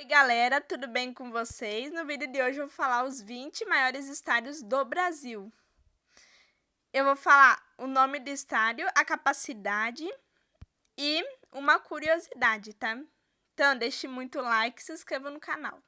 Galera, tudo bem com vocês? No vídeo de hoje eu vou falar os 20 maiores estádios do Brasil. Eu vou falar o nome do estádio, a capacidade e uma curiosidade, tá? Então, deixe muito like e se inscreva no canal.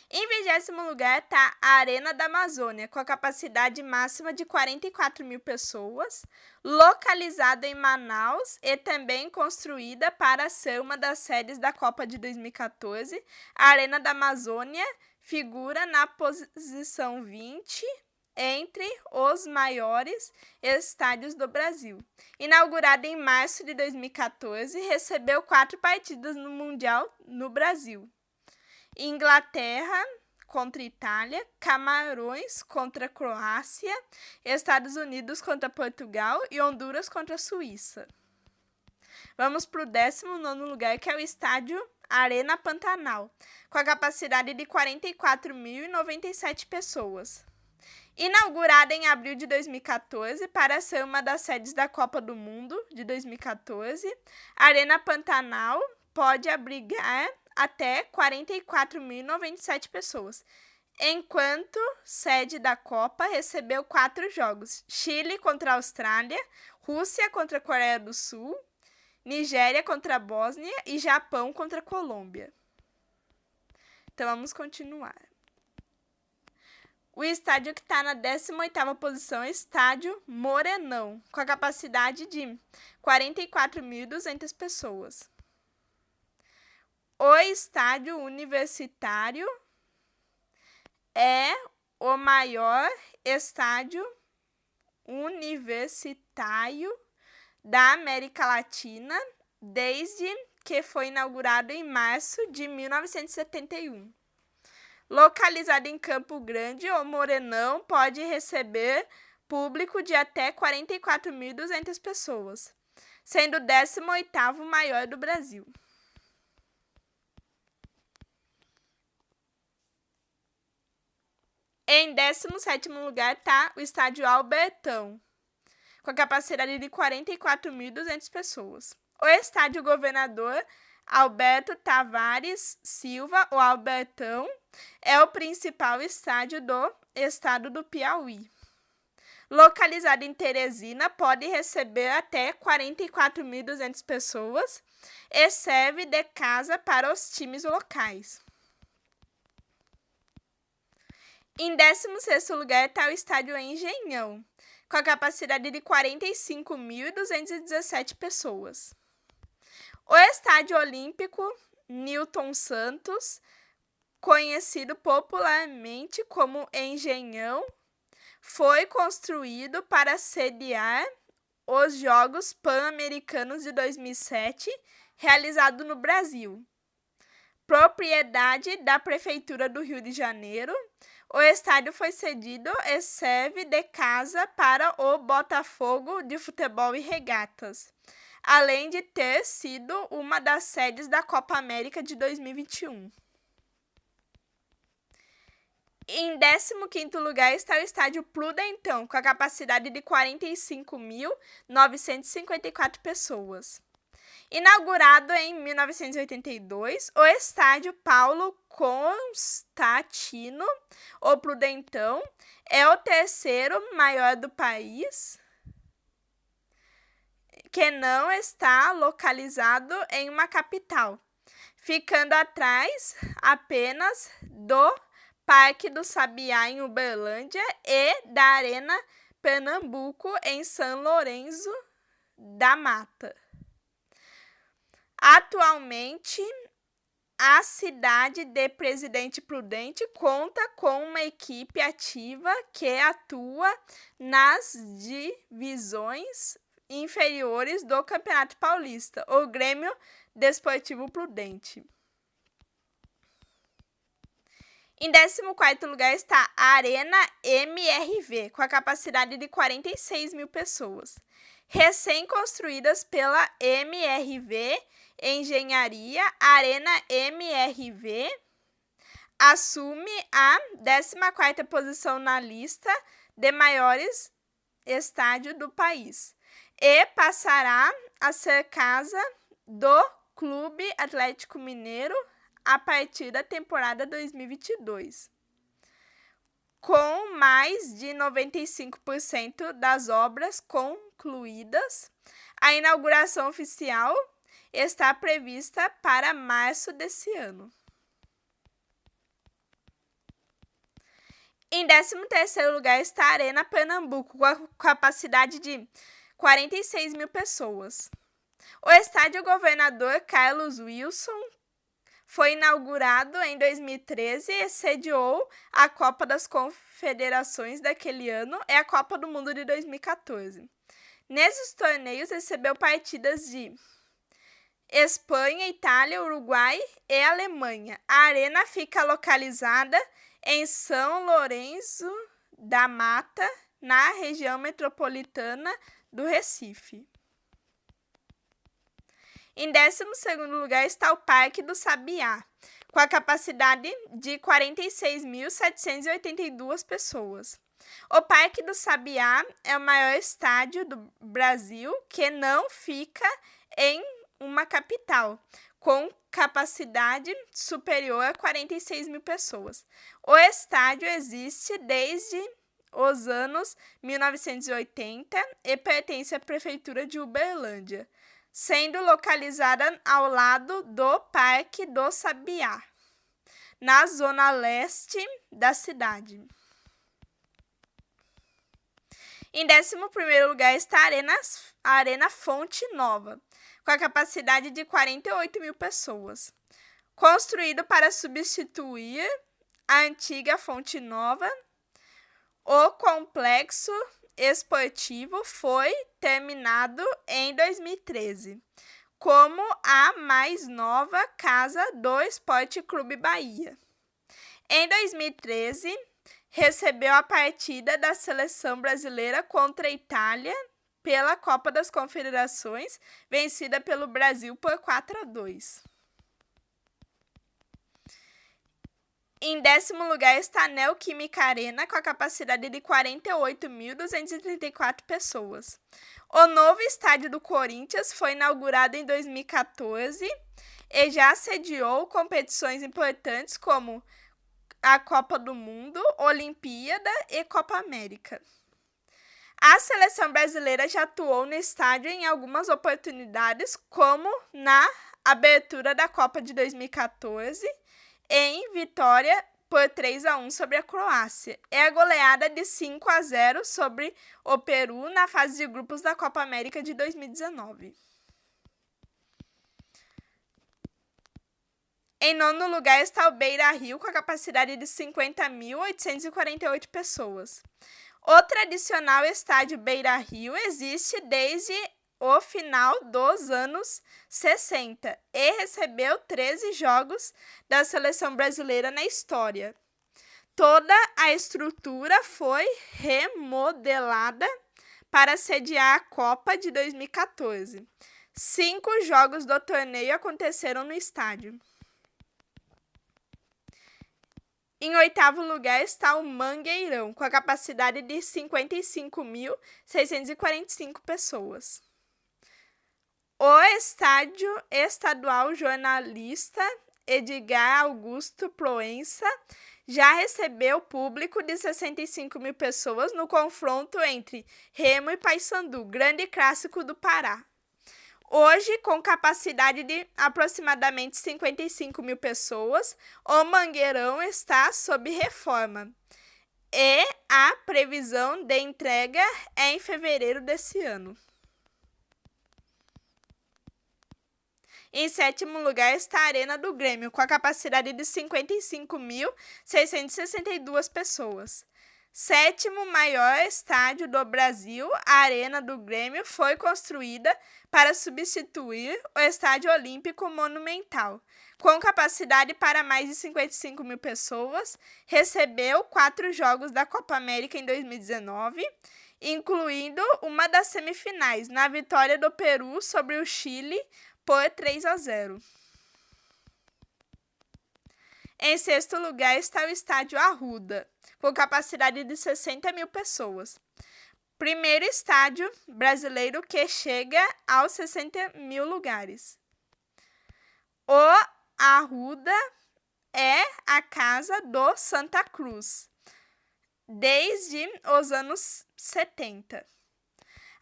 Em 20º lugar está a Arena da Amazônia, com a capacidade máxima de 44 mil pessoas, localizada em Manaus e também construída para ser uma das sedes da Copa de 2014. A Arena da Amazônia figura na posição 20 entre os maiores estádios do Brasil. Inaugurada em março de 2014, recebeu 4 partidas no Mundial no Brasil. Inglaterra contra Itália, Camarões contra Croácia, Estados Unidos contra Portugal e Honduras contra a Suíça. Vamos para o 19º lugar, que é o estádio Arena Pantanal, com a capacidade de 44.097 pessoas. Inaugurada em abril de 2014 para ser uma das sedes da Copa do Mundo de 2014, a Arena Pantanal pode abrigar até 44.097 pessoas, enquanto sede da Copa recebeu 4 jogos: Chile contra a Austrália, Rússia contra a Coreia do Sul, Nigéria contra a Bósnia e Japão contra a Colômbia. Então vamos continuar. O estádio que está na 18ª posição é o Estádio Morenão, com a capacidade de 44.200 pessoas. O estádio universitário é o maior estádio universitário da América Latina desde que foi inaugurado em março de 1971. Localizado em Campo Grande, o Morenão pode receber público de até 44.200 pessoas, sendo o 18º maior do Brasil. Em 17º lugar está o Estádio Albertão, com a capacidade de 44.200 pessoas. O Estádio Governador Alberto Tavares Silva, o Albertão, é o principal estádio do estado do Piauí. Localizado em Teresina, pode receber até 44.200 pessoas e serve de casa para os times locais. Em 16º lugar está o Estádio Engenhão, com a capacidade de 45.217 pessoas. O Estádio Olímpico Newton Santos, conhecido popularmente como Engenhão, foi construído para sediar os Jogos Pan-Americanos de 2007, realizado no Brasil. Propriedade da Prefeitura do Rio de Janeiro, o estádio foi cedido e serve de casa para o Botafogo de Futebol e Regatas, além de ter sido uma das sedes da Copa América de 2021. Em 15º lugar está o Estádio Prudentão, com a capacidade de 45.954 pessoas. Inaugurado em 1982, o Estádio Paulo Constantino, o Prudentão, é o terceiro maior do país, que não está localizado em uma capital, ficando atrás apenas do Parque do Sabiá, em Uberlândia, e da Arena Pernambuco, em São Lourenço da Mata. Atualmente, a cidade de Presidente Prudente conta com uma equipe ativa que atua nas divisões inferiores do Campeonato Paulista, o Grêmio Desportivo Prudente. Em 14º lugar está a Arena MRV, com a capacidade de 46 mil pessoas. Recém-construídas pela MRV Engenharia, a Arena MRV assume a 14ª posição na lista de maiores estádios do país e passará a ser casa do Clube Atlético Mineiro, a partir da temporada 2022. Com mais de 95% das obras concluídas, a inauguração oficial está prevista para março desse ano. Em 13º lugar está a Arena Pernambuco, com a capacidade de 46 mil pessoas. O estádio Governador Carlos Wilson foi inaugurado em 2013 e sediou a Copa das Confederações daquele ano e a Copa do Mundo de 2014. Nesses torneios recebeu partidas de Espanha, Itália, Uruguai e Alemanha. A arena fica localizada em São Lourenço da Mata, na região metropolitana do Recife. Em 12º lugar está o Parque do Sabiá, com a capacidade de 46.782 pessoas. O Parque do Sabiá é o maior estádio do Brasil que não fica em uma capital, com capacidade superior a 46 mil pessoas. O estádio existe desde os anos 1980 e pertence à Prefeitura de Uberlândia, sendo localizada ao lado do Parque do Sabiá, na zona leste da cidade. Em 11º lugar está a Arena Fonte Nova, com a capacidade de 48 mil pessoas. Construído para substituir a antiga Fonte Nova, o complexo esportivo foi terminado em 2013, como a mais nova casa do Esporte Clube Bahia. Em 2013, recebeu a partida da seleção brasileira contra a Itália pela Copa das Confederações, vencida pelo Brasil por 4-2. Em 10º lugar está a Neoquímica Arena, com a capacidade de 48.234 pessoas. O novo estádio do Corinthians foi inaugurado em 2014 e já sediou competições importantes como a Copa do Mundo, Olimpíada e Copa América. A seleção brasileira já atuou no estádio em algumas oportunidades, como na abertura da Copa de 2014, em vitória por 3-1 sobre a Croácia, e a goleada de 5-0 sobre o Peru na fase de grupos da Copa América de 2019. Em 9º lugar está o Beira-Rio, com a capacidade de 50.848 pessoas. O tradicional estádio Beira-Rio existe desde o final dos anos 60 e recebeu 13 jogos da seleção brasileira na história. Toda a estrutura foi remodelada para sediar a Copa de 2014. 5 jogos do torneio aconteceram no estádio. Em 8º lugar está o Mangueirão, com a capacidade de 55.645 pessoas. O estádio estadual jornalista Edgar Augusto Proença já recebeu público de 65 mil pessoas no confronto entre Remo e Paysandu, grande clássico do Pará. Hoje, com capacidade de aproximadamente 55 mil pessoas, o Mangueirão está sob reforma e a previsão de entrega é em fevereiro desse ano. Em 7º lugar está a Arena do Grêmio, com a capacidade de 55.662 pessoas. 7º maior estádio do Brasil, a Arena do Grêmio foi construída para substituir o Estádio Olímpico Monumental. Com capacidade para mais de 55 mil pessoas, recebeu 4 jogos da Copa América em 2019, incluindo uma das semifinais, na vitória do Peru sobre o Chile por 3-0. Em 6º lugar está o Estádio Arruda, com capacidade de 60 mil pessoas. Primeiro estádio brasileiro que chega aos 60 mil lugares. O Arruda é a casa do Santa Cruz, desde os anos 70.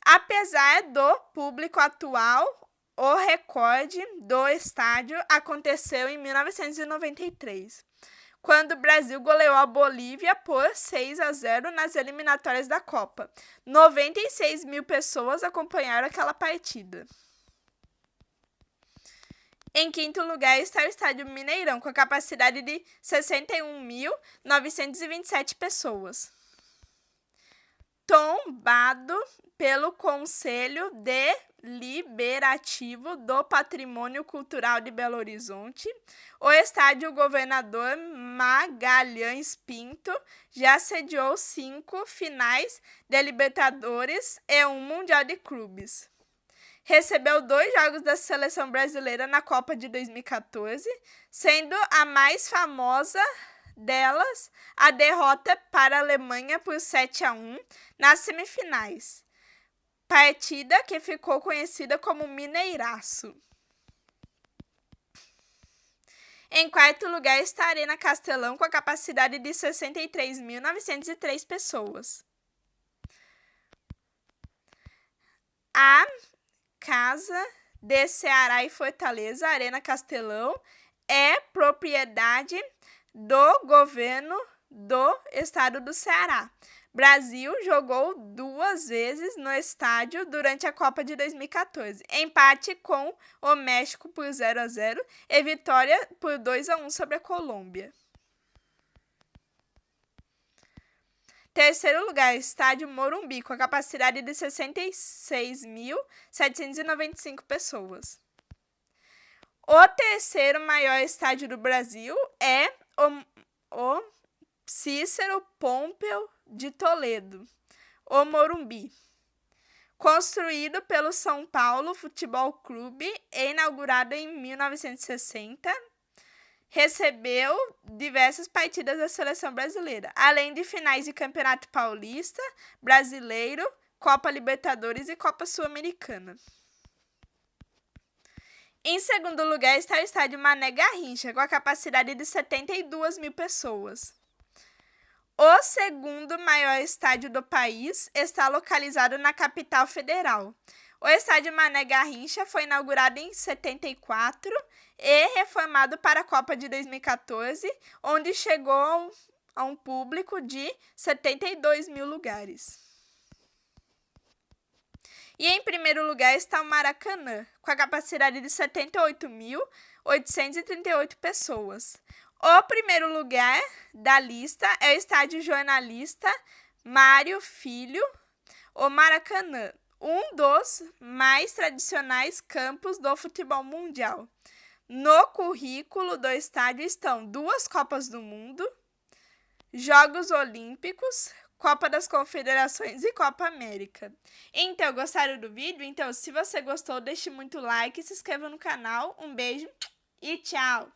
Apesar do público atual, o recorde do estádio aconteceu em 1993, quando o Brasil goleou a Bolívia por 6-0 nas eliminatórias da Copa. 96 mil pessoas acompanharam aquela partida. Em quinto lugar está o Estádio Mineirão, com a capacidade de 61.927 pessoas. Tombado pelo Conselho Deliberativo do Patrimônio Cultural de Belo Horizonte, o Estádio Governador Magalhães Pinto já sediou 5 finais de Libertadores e 1 Mundial de Clubes. Recebeu 2 jogos da seleção brasileira na Copa de 2014, sendo a mais famosa delas a derrota para a Alemanha por 7-1 nas semifinais, partida que ficou conhecida como Mineiraço. Em quarto lugar está a Arena Castelão, com a capacidade de 63.903 pessoas. A Casa de Ceará e Fortaleza, a Arena Castelão, é propriedade do governo do estado do Ceará. Brasil jogou 2 vezes no estádio durante a Copa de 2014, empate com o México por 0-0 e vitória por 2-1 sobre a Colômbia. Terceiro lugar, Estádio Morumbi, com a capacidade de 66.795 pessoas. O terceiro maior estádio do Brasil é o Cícero Pompeu de Toledo, o Morumbi. Construído pelo São Paulo Futebol Clube e inaugurado em 1960, recebeu diversas partidas da seleção brasileira, além de finais de Campeonato Paulista, Brasileiro, Copa Libertadores e Copa Sul-Americana. Em segundo lugar está o Estádio Mané Garrincha, com a capacidade de 72 mil pessoas. O segundo maior estádio do país está localizado na capital federal. O Estádio Mané Garrincha foi inaugurado em 74 e reformado para a Copa de 2014, onde chegou a um público de 72 mil lugares. E em primeiro lugar está o Maracanã, com a capacidade de 78.838 pessoas. O primeiro lugar da lista é o Estádio Jornalista Mário Filho, o Maracanã, um dos mais tradicionais campos do futebol mundial. No currículo do estádio estão 2 Copas do Mundo, Jogos Olímpicos, Copa das Confederações e Copa América. Então, gostaram do vídeo? Então, se você gostou, deixe muito like e se inscreva no canal. Um beijo e tchau!